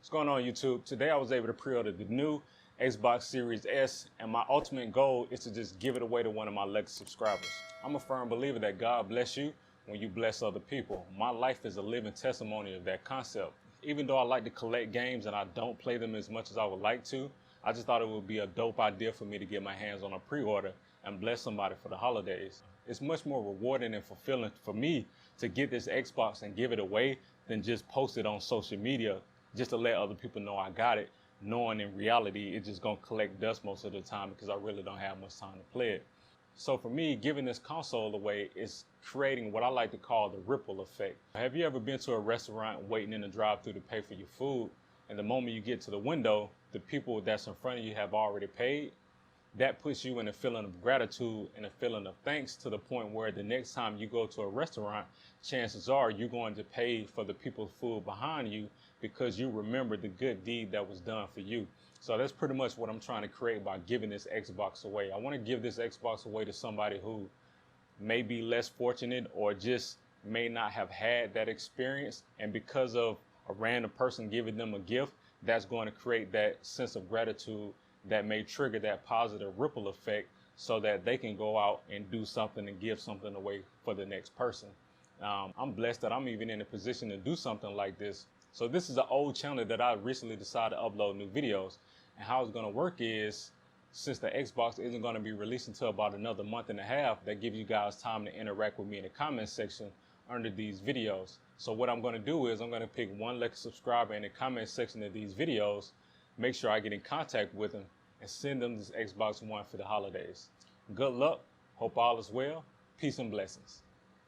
What's going on, YouTube? Today I was able to pre-order the new Xbox Series S, and my ultimate goal is to just give it away to one of my legacy subscribers. I'm a firm believer that God bless you when you bless other people. My life is a living testimony of that concept. Even though I like to collect games and I don't play them as much as I would like to, I just thought it would be a dope idea for me to get my hands on a pre-order and bless somebody for the holidays. It's much more rewarding and fulfilling for me to get this Xbox and give it away than just post it on social media just to let other people know I got it, knowing in reality it's just gonna collect dust most of the time because I really don't have much time to play it. So for me, giving this console away is creating what I like to call the ripple effect. Have you ever been to a restaurant waiting in the drive-thru to pay for your food, and the moment you get to the window, the people that's in front of you have already paid? That puts you in a feeling of gratitude and a feeling of thanks, to the point where the next time you go to a restaurant, chances are you're going to pay for the people's food behind you because you remember the good deed that was done for you. So that's pretty much what I'm trying to create by giving this Xbox away. I want to give this Xbox away to somebody who may be less fortunate or just may not have had that experience. And because of a random person giving them a gift, that's going to create that sense of gratitude that may trigger that positive ripple effect so that they can go out and do something and give something away for the next person. I'm blessed that I'm even in a position to do something like this. So this is an old channel that I recently decided to upload new videos. And how it's going to work is, since the Xbox isn't going to be released until about another month and a half, that gives you guys time to interact with me in the comment section under these videos. So what I'm going to do is I'm going to pick one lucky subscriber in the comment section of these videos, make sure I get in contact with them, and send them this Xbox One for the holidays. Good luck. Hope all is well. Peace and blessings.